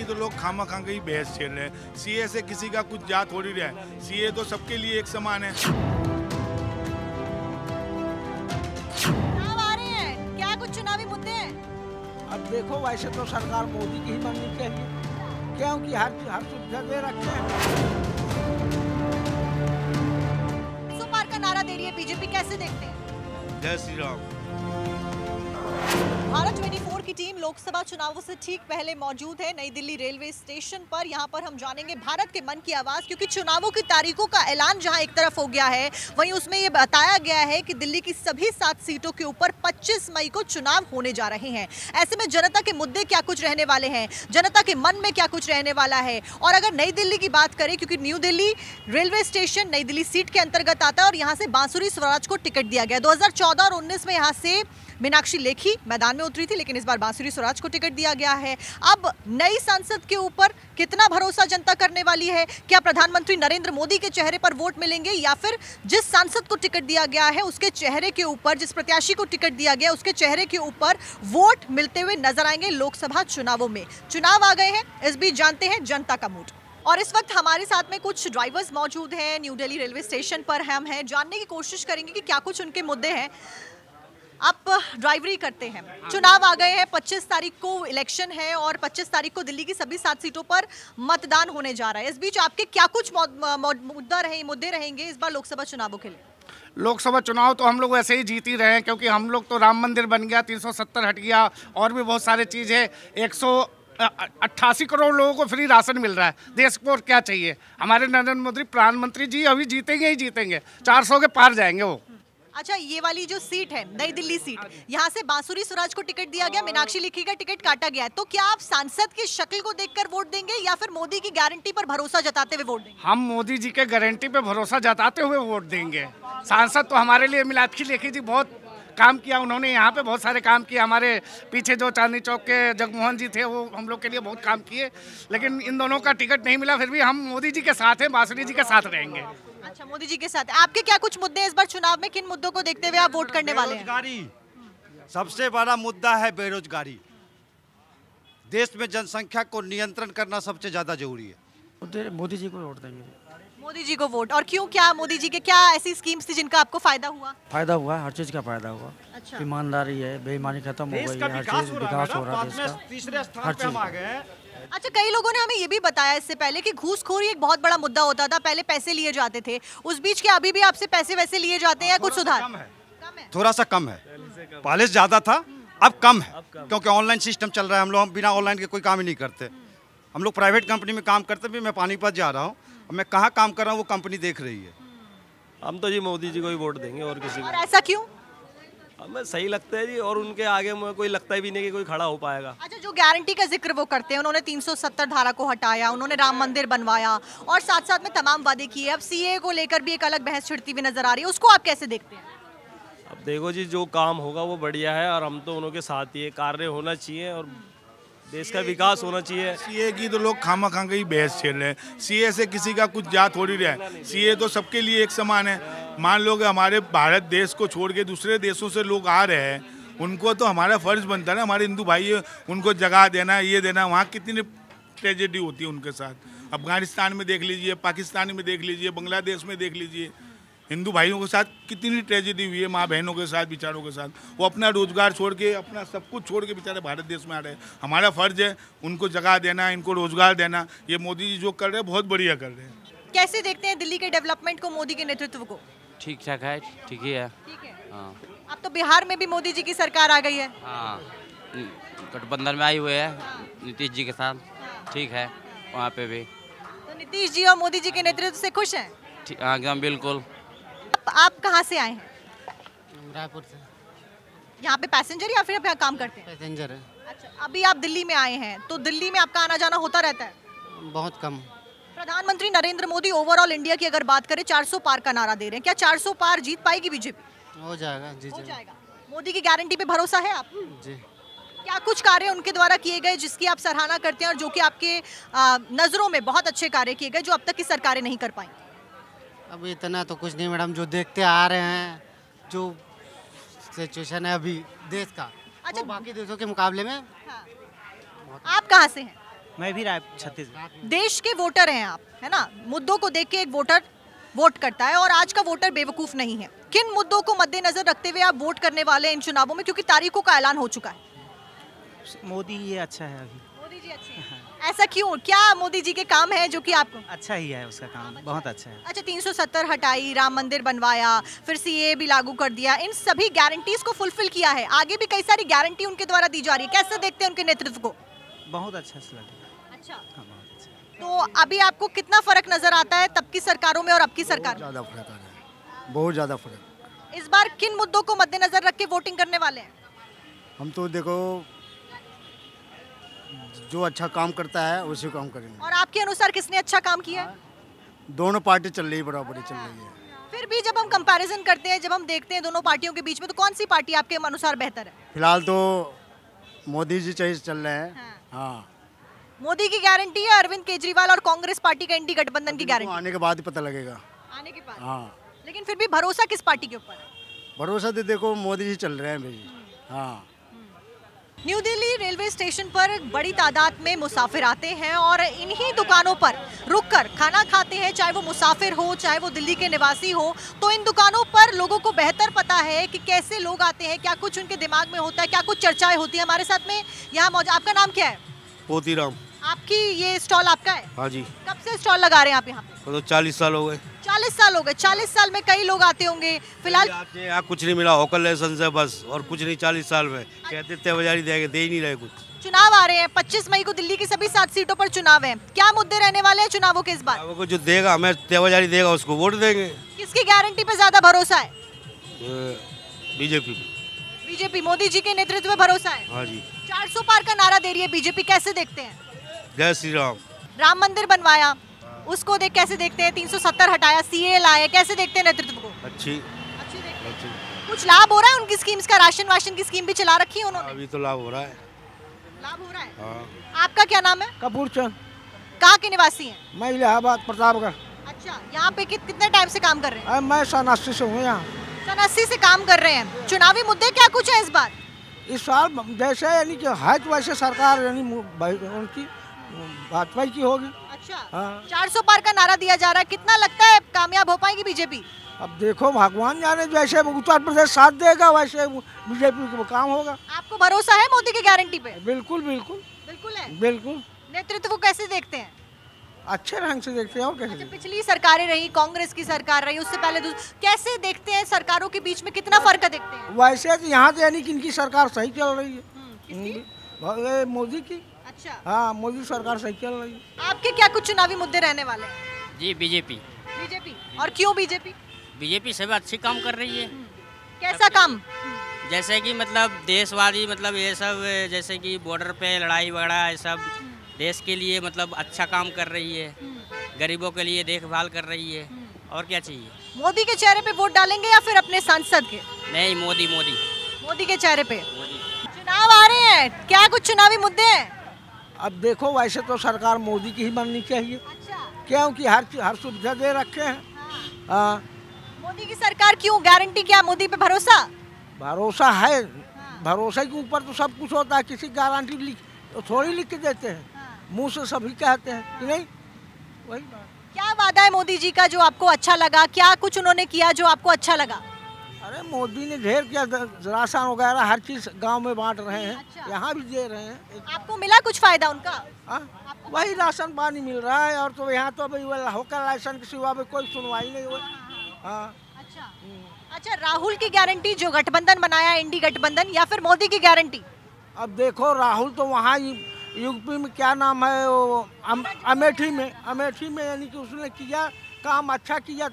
तो लोग खामा ही बहस छेड़ रहे हैं। सीए से किसी का कुछ जात हो रही है, सीए तो सबके लिए एक समान है। चुनाव आ रहे हैं, क्या कुछ चुनावी मुद्दे हैं? अब देखो, वैसे तो सरकार मोदी की ही बननी चाहिए, क्योंकि हर सुविधा दे रखे हैं। सुपार का नारा दे रही है बीजेपी, कैसे देखते हैं? जय श्री राम। भारत 24 की टीम लोकसभा चुनावों से ठीक पहले मौजूद है नई दिल्ली रेलवे स्टेशन पर। यहां पर हम जानेंगे भारत के मन की आवाज, क्योंकि चुनावों की तारीखों का ऐलान जहां एक तरफ हो गया है, वहीं उसमें यह बताया गया है कि दिल्ली की सभी 7 सीटों के ऊपर 25 मई को चुनाव होने जा रहे हैं। ऐसे में जनता के मुद्दे क्या कुछ रहने वाले हैं, जनता के मन में क्या कुछ रहने वाला है। और अगर नई दिल्ली की बात करें, क्योंकि न्यू दिल्ली रेलवे स्टेशन नई दिल्ली सीट के अंतर्गत आता है और यहाँ से बांसुरी स्वराज को टिकट दिया गया। 2014 और 19 में यहाँ से मीनाक्षी लेखी मैदान में उतरी थी, लेकिन इस बार बांसुरी स्वराज को टिकट दिया गया है। अब नई सांसद के ऊपर कितना भरोसा जनता करने वाली है? क्या प्रधानमंत्री नरेंद्र मोदी के चेहरे पर वोट मिलेंगे, या फिर जिस सांसद को टिकट दिया गया है उसके चेहरे के ऊपर, जिस प्रत्याशी को टिकट दिया गया उसके चेहरे के ऊपर वोट मिलते हुए नजर आएंगे लोकसभा चुनावों में? चुनाव आ गए हैं, इस बीच जानते हैं जनता का मूड। और इस वक्त हमारे साथ में कुछ ड्राइवर्स मौजूद हैं न्यू दिल्ली रेलवे स्टेशन पर। हम हैं, जानने की कोशिश करेंगे कि क्या कुछ उनके मुद्दे हैं। आप ड्राइवरी करते हैं, चुनाव आ गए हैं, 25 तारीख को इलेक्शन है और 25 तारीख को दिल्ली की सभी 7 सीटों पर मतदान होने जा रहा है। इस बीच आपके क्या कुछ मुद्दे रहेंगे इस बार लोकसभा चुनावों के लिए? लोकसभा चुनाव तो हम लोग वैसे ही जीत ही रहे हैं, क्योंकि हम लोग तो राम मंदिर बन गया, 370 हट गया, और भी बहुत सारे चीज़ है। 188 करोड़ लोगों को फ्री राशन मिल रहा है। देश को और क्या चाहिए? हमारे नरेंद्र मोदी प्रधानमंत्री जी अभी जीतेंगे ही जीतेंगे, 400 के पार जाएंगे वो। अच्छा, ये वाली जो सीट है नई दिल्ली सीट, यहाँ से बांसुरी स्वराज को टिकट दिया गया, मीनाक्षी लेखी का टिकट काटा गया है, तो क्या आप सांसद की शक्ल को देखकर वोट देंगे या फिर मोदी की गारंटी पर भरोसा जताते हुए वोट देंगे? हम मोदी जी के गारंटी पे भरोसा जताते हुए वोट देंगे। सांसद तो हमारे लिए मीनाक्षी लेखी जी बहुत काम किया, उन्होंने यहाँ पे बहुत सारे काम किए। हमारे पीछे जो चांदनी चौक के जगमोहन जी थे, वो हम लोग के लिए बहुत काम किए, लेकिन इन दोनों का टिकट नहीं मिला। फिर भी हम मोदी जी के साथ हैं, बांसुरी जी के साथ रहेंगे। अच्छा, मोदी जी के साथ। आपके क्या कुछ मुद्दे इस बार चुनाव में, किन मुद्दों को देखते हुए आप वोट करने वाले हैं? बेरोजगारी सबसे बड़ा मुद्दा है। बेरोजगारी, देश में जनसंख्या को नियंत्रण करना सबसे ज्यादा जरूरी है। मोदी जी को वोट देंगे। मोदी जी को वोट। और क्यों? क्या मोदी जी के क्या ऐसी स्कीम्स थी जिनका आपको फायदा हुआ? फायदा हुआ है, हर चीज का फायदा हुआ। अच्छा। ईमानदारी है, बेईमानी खत्म हो गई है, हर चीज विकास हो रहा है देश का, तीसरे स्थान हर पे हम चीज। आ गए हैं। अच्छा, कई लोगों ने हमें ये भी बताया इससे पहले कि घूसखोरी एक बहुत बड़ा मुद्दा होता था, पहले पैसे लिए जाते थे। उस बीच क्या अभी भी आपसे पैसे वैसे लिए जाते हैं या कुछ सुधार? कम है, थोड़ा सा कम है। पहले से ज्यादा था, अब कम है, क्योंकि ऑनलाइन सिस्टम चल रहा है। हम लोग बिना ऑनलाइन के कोई काम ही नहीं करते। हम लोग प्राइवेट कंपनी में काम करते भी। मैं पानीपत जा रहा हूँ, मैं कहाँ काम कर रहा हूँ वो कंपनी देख रही है। हम तो जी मोदी जी को ही वोट देंगे, और किसी और ऐसा क्यों? हमें सही लगता है जी, और उनके आगे में कोई लगता ही भी नहीं कि कोई खड़ा हो पाएगा। अच्छा, जो गारंटी का जिक्र वो करते हैं, उन्होंने 370 धारा को हटाया, उन्होंने राम मंदिर बनवाया और साथ साथ में तमाम वादे किए। अब सीए को लेकर भी एक अलग बहस छिड़ती हुई नजर आ रही है, उसको आप कैसे देखते हैं? अब देखो जी, जो काम होगा वो बढ़िया है, और हम तो उनके साथ ही है। कार्य होना चाहिए और देश का विकास होना चाहिए। सीए की तो लोग खामा ही बहस छेड़ रहे हैं। सीए से किसी का कुछ जात हो रही है, सीए तो सबके लिए एक समान है। मान लो कि हमारे भारत देश को छोड़ के दूसरे देशों से लोग आ रहे हैं, उनको तो हमारा फर्ज बनता है ना, हमारे हिंदू भाई है, उनको जगह देना, ये देना। वहाँ कितनी ट्रेजेडी होती है उनके साथ। अफगानिस्तान में देख लीजिए, पाकिस्तान में देख लीजिए, बांग्लादेश में देख लीजिए, हिंदू भाइयों के साथ कितनी ट्रेजेडी हुई है, माँ बहनों के साथ, बेचारों के साथ। वो अपना रोजगार छोड़ के, अपना सब कुछ छोड़ के बेचारे भारत देश में आ रहे हैं। हमारा फर्ज है उनको जगह देना, इनको रोजगार देना। ये मोदी जी जो कर रहे हैं बहुत बढ़िया कर रहे हैं। कैसे देखते हैं दिल्ली के डेवलपमेंट को, मोदी के नेतृत्व को? ठीक ठाक है, ठीक ही है। ठीक है। हाँ। अब तो बिहार में भी मोदी जी की सरकार आ गई है। हाँ, गठबंधन में आई हुए है नीतीश जी के साथ। ठीक है, वहाँ पे भी तो नीतीश जी और मोदी जी के नेतृत्व से खुश हैं? हाँ, एकदम बिल्कुल। आप कहाँ से आए हैं? रायपुर से। यहाँ पे पैसेंजर या फिर आप यहाँ काम करते हैं? पैसेंजर है। अच्छा, अभी आप दिल्ली में आए हैं, तो दिल्ली में आपका आना जाना होता रहता है? बहुत कम। प्रधानमंत्री नरेंद्र मोदी ओवरऑल इंडिया की अगर बात करें 400 पार का नारा दे रहे हैं, क्या 400 पार जीत पाएगी बीजेपी? हो जाएगा जी। हो जाएगा। मोदी की गारंटी पे भरोसा है आप जी? क्या कुछ कार्य उनके द्वारा किए गए जिसकी आप सराहना करते हैं और जो कि आपके नजरों में बहुत अच्छे कार्य किए गए जो अब तक की सरकारें नहीं कर पाई? अब इतना तो कुछ नहीं मैडम, जो देखते आ रहे हैं, जो सिचुएशन है अभी देश का, अच्छा, वो बाकी देशों के मुकाबले में। हाँ। आप कहाँ से हैं? मैं भी राय छत्तीसगढ़। देश के वोटर हैं आप, है ना? मुद्दों को देख के एक वोटर वोट करता है और आज का वोटर बेवकूफ नहीं है। किन मुद्दों को मद्देनजर रखते हुए आप वोट करने वाले हैं इन चुनावों में, क्योंकि तारीखों का ऐलान हो चुका है? मोदी ये अच्छा है अभी। मोदी जी अच्छे हैं। ऐसा क्यों? क्या मोदी जी के काम है जो कि आपको अच्छा ही है उसका काम, बहुत अच्छा है। अच्छा, 370 हटाई, राम मंदिर बनवाया, फिर सीए भी लागू कर दिया, इन सभी गारंटीज को फुलफिल किया है। आगे भी कई सारी गारंटी उनके द्वारा दी जा रही है, कैसे देखते हैं उनके नेतृत्व को? बहुत अच्छा से लगा। अच्छा, हाँ, बहुत अच्छा। तो अभी आपको कितना फर्क नजर आता है तब की सरकारों में और अब की सरकार में? ज़्यादा फर्क आ रहा है, बहुत ज़्यादा फर्क। इस बार किन मुद्दों को मद्देनजर रख के वोटिंग करने वाले हैं? हम तो देखो जो अच्छा काम करता है उसी काम करेंगे। और आपके अनुसार किसने अच्छा काम किया है? दोनों पार्टी चल रही है, बराबरी चल रही है। फिर भी जब हम कंपैरिजन करते हैं, जब हम देखते हैं दोनों पार्टियों के बीच में, तो कौन सी पार्टी आपके अनुसार बेहतर है? फिलहाल तो मोदी जी चाहिए चल रहे हैं। हाँ, मोदी की गारंटी है, अरविंद केजरीवाल और कांग्रेस पार्टी का इंडी गठबंधन की गारंटी? आने के बाद ही पता लगेगा। आने के बाद। हाँ, लेकिन फिर भी भरोसा किस पार्टी के ऊपर है? भरोसा तो देखो मोदी जी चल रहे हैं भाई। हाँ। न्यू दिल्ली रेलवे स्टेशन पर बड़ी तादाद में मुसाफिर आते हैं और इन्हीं दुकानों पर रुककर खाना खाते हैं, चाहे वो मुसाफिर हो चाहे वो दिल्ली के निवासी हो। तो इन दुकानों पर लोगों को बेहतर पता है कि कैसे लोग आते हैं, क्या कुछ उनके दिमाग में होता है, क्या कुछ चर्चाएं होती है। हमारे साथ में यहाँ मौजूद, आपका नाम क्या है? पोतीराम। आपकी ये स्टॉल आपका है? हाँ जी। कब से स्टॉल लगा रहे हैं आप यहाँ पे? तो 40 साल हो गए। 40 साल हो गए। 40 साल में कई लोग आते होंगे। फिलहाल यहाँ कुछ नहीं मिला, होकल लाइसेंस है बस, और कुछ नहीं। 40 साल में कहते थे बाजारी देंगे, दे ही नहीं रहे कुछ। चुनाव आ रहे हैं, 25 मई को दिल्ली की सभी 7 सीटों पर चुनाव है। क्या मुद्दे रहने वाले हैं चुनावों के इस बार? वो जो देगा, हमें तेवाजारी देगा, उसको वोट देंगे। किसकी गारंटी पे ज्यादा भरोसा है? बीजेपी। बीजेपी, मोदी जी के नेतृत्व में भरोसा है। हाँ जी। 400 पार का नारा दे रही है बीजेपी, कैसे देखते हैं? जय श्री राम। राम मंदिर बनवाया, उसको देख कैसे देखते हैं? 370 हटाया, सीए लाए, कैसे देखते हैं नेतृत्व को? अच्छी देखते हैं। कुछ लाभ हो रहा है उनकी स्कीम्स का? राशन वाशन की स्कीम भी चला रखी है उन्होंने? अभी तो लाभ हो रहा है। लाभ हो रहा है। हाँ। आपका क्या नाम है? कपूर चंद। कहाँ के निवासी हैं? मैं इलाहाबाद प्रतापगढ़। अच्छा, यहाँ पे कितने टाइम से काम कर रहे हैं? मैं 87 से हूँ यहाँ। 87 से काम कर रहे हैं। चुनावी मुद्दे क्या कुछ है इस बार? इस साल जैसे यानी कि है तो वैसे सरकार यानी उनकी भाजपा की होगी। अच्छा। हाँ। 400 पार का नारा दिया जा रहा है, कितना लगता है कामयाब हो पाएगी बीजेपी? अब देखो भगवान जाने, जैसे उत्तर प्रदेश साथ देगा वैसे बीजेपी को काम होगा। आपको भरोसा है मोदी की गारंटी पे? बिल्कुल बिल्कुल बिल्कुल है। बिल्कुल। नेतृत्व को कैसे देखते हैं? अच्छे ढंग से देखते हैं। और कैसे? पिछली सरकारें रही, कांग्रेस की सरकार रही, उससे पहले कैसे देखते हैं सरकारों के बीच में कितना फर्क देखते हैं? वैसे तो यहाँ तो यानी कि इनकी सरकार सही चल रही है, मोदी की। अच्छा। हाँ, मोदी सरकार सही चल रही है। आपके क्या कुछ चुनावी मुद्दे रहने वाले हैं? जी बीजेपी। बीजेपी, और क्यों बीजेपी? बीजेपी सब अच्छी काम कर रही है। कैसा काम? जैसे कि मतलब देशवादी, मतलब ये सब, जैसे कि बॉर्डर पे लड़ाई वगैरह ये सब देश के लिए मतलब अच्छा काम कर रही है, गरीबों के लिए देखभाल कर रही है। और क्या चाहिए? मोदी के चेहरे पे वोट डालेंगे या फिर अपने सांसद के? नहीं, मोदी मोदी मोदी के चेहरे पे। चुनाव आ रहे हैं, क्या कुछ चुनावी मुद्दे हैं? अब देखो वैसे तो सरकार मोदी की ही बननी चाहिए। अच्छा। क्योंकि हर सुविधा दे रखे हैं। हाँ। मोदी की सरकार क्यों? गारंटी क्या? मोदी पे भरोसा? भरोसा है। भरोसे के ऊपर तो सब कुछ होता है। किसी गारंटी तो थोड़ी लिख के देते हैं, मुंह से सभी कहते हैं कि नहीं। वही बात। क्या वादा है मोदी जी का जो आपको अच्छा लगा? क्या कुछ उन्होंने किया जो आपको अच्छा लगा? अरे मोदी ने ढेर किया, राशन वगैरह हर चीज गांव में बांट रहे हैं। अच्छा। यहाँ भी दे रहे हैं। आपको मिला कुछ फायदा उनका? वही राशन पानी मिल रहा है। और तो यहाँ तो अभी होकर राशन के सिवा में कोई सुनवाई नहीं हुई। हाँ। अच्छा, राहुल की गारंटी जो गठबंधन बनाया, इंडी गठबंधन, या फिर मोदी की गारंटी? अब देखो राहुल तो वहाँ यूपी में क्या नाम है वो अमेठी में यानी कि उसने किया काम, अच्छा किया।